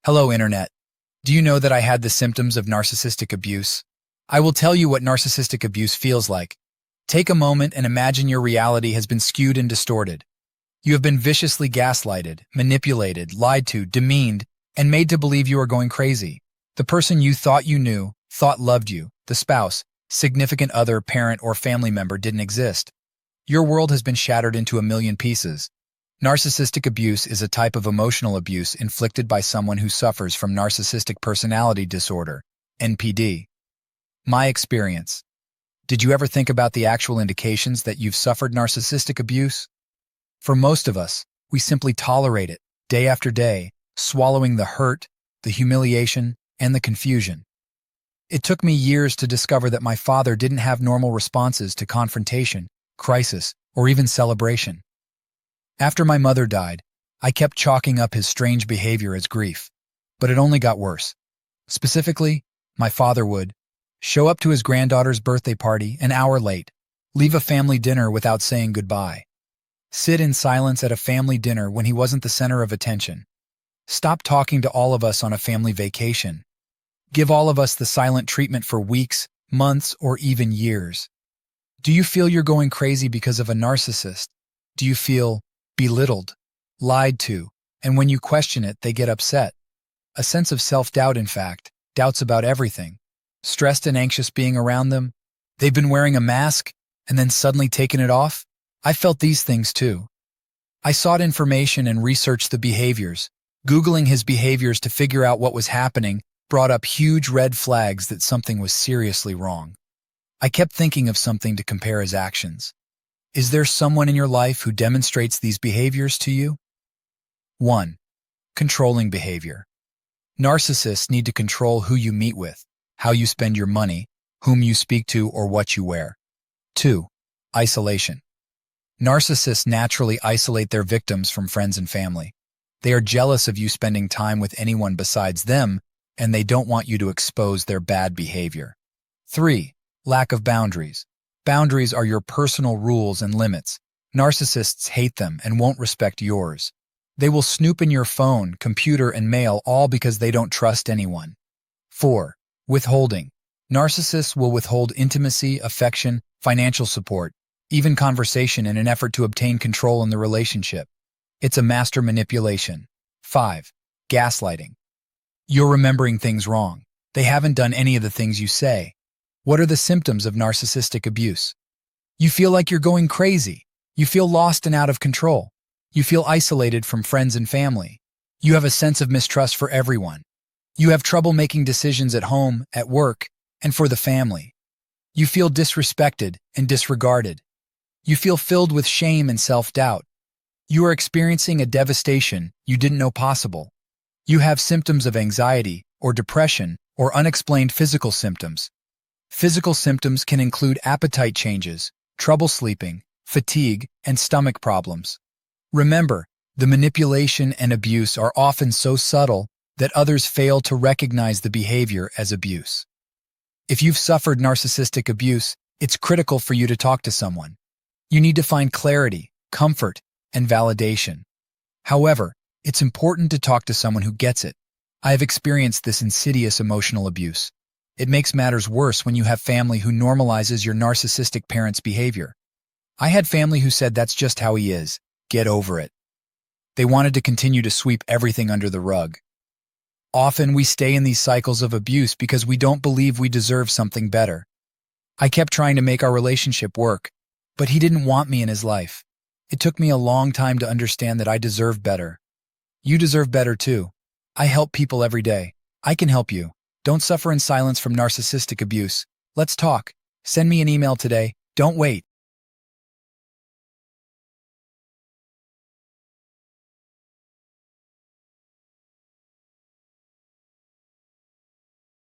Hello, Internet. Do you know that I had the symptoms of narcissistic abuse? I will tell you what narcissistic abuse feels like. Take a moment and imagine your reality has been skewed and distorted. You have been viciously gaslighted, manipulated, lied to, demeaned, and made to believe you are going crazy. The person you thought you knew, thought loved you, the spouse, significant other, parent, or family member didn't exist. Your world has been shattered into a million pieces. Narcissistic abuse is a type of emotional abuse inflicted by someone who suffers from narcissistic personality disorder, NPD. My experience. Did you ever think about the actual indications that you've suffered narcissistic abuse? For most of us, we simply tolerate it, day after day, swallowing the hurt, the humiliation, and the confusion. It took me years to discover that my father didn't have normal responses to confrontation, crisis, or even celebration. After my mother died, I kept chalking up his strange behavior as grief, but it only got worse. Specifically, my father would show up to his granddaughter's birthday party an hour late, leave a family dinner without saying goodbye, sit in silence at a family dinner when he wasn't the center of attention, stop talking to all of us on a family vacation, give all of us the silent treatment for weeks, months, or even years. Do you feel you're going crazy because of a narcissist? Do you feel belittled, lied to, and when you question it, they get upset? A sense of self-doubt, in fact, doubts about everything. Stressed and anxious being around them. They've been wearing a mask and then suddenly taken it off. I felt these things too. I sought information and researched the behaviors. Googling his behaviors to figure out what was happening brought up huge red flags that something was seriously wrong. I kept thinking of something to compare his actions. Is there someone in your life who demonstrates these behaviors to you? 1. Controlling behavior. Narcissists need to control who you meet with, how you spend your money, whom you speak to, or what you wear. 2. Isolation. Narcissists naturally isolate their victims from friends and family. They are jealous of you spending time with anyone besides them, and they don't want you to expose their bad behavior. 3. Lack of boundaries. Boundaries are your personal rules and limits. Narcissists hate them and won't respect yours. They will snoop in your phone, computer, and mail, all because they don't trust anyone. 4. Withholding. Narcissists will withhold intimacy, affection, financial support, even conversation in an effort to obtain control in the relationship. It's a master manipulation. 5. Gaslighting. You're remembering things wrong. They haven't done any of the things you say. What are the symptoms of narcissistic abuse? You feel like you're going crazy. You feel lost and out of control. You feel isolated from friends and family. You have a sense of mistrust for everyone. You have trouble making decisions at home, at work, and for the family. You feel disrespected and disregarded. You feel filled with shame and self-doubt. You are experiencing a devastation you didn't know possible. You have symptoms of anxiety or depression or unexplained physical symptoms. Physical symptoms can include appetite changes, trouble sleeping, fatigue, and stomach problems. Remember, the manipulation and abuse are often so subtle that others fail to recognize the behavior as abuse. If you've suffered narcissistic abuse, it's critical for you to talk to someone. You need to find clarity, comfort, and validation. However, it's important to talk to someone who gets it. I have experienced this insidious emotional abuse. It makes matters worse when you have family who normalizes your narcissistic parent's behavior. I had family who said that's just how he is. Get over it. They wanted to continue to sweep everything under the rug. Often we stay in these cycles of abuse because we don't believe we deserve something better. I kept trying to make our relationship work, but he didn't want me in his life. It took me a long time to understand that I deserve better. You deserve better too. I help people every day. I can help you. Don't suffer in silence from narcissistic abuse. Let's talk. Send me an email today. Don't wait.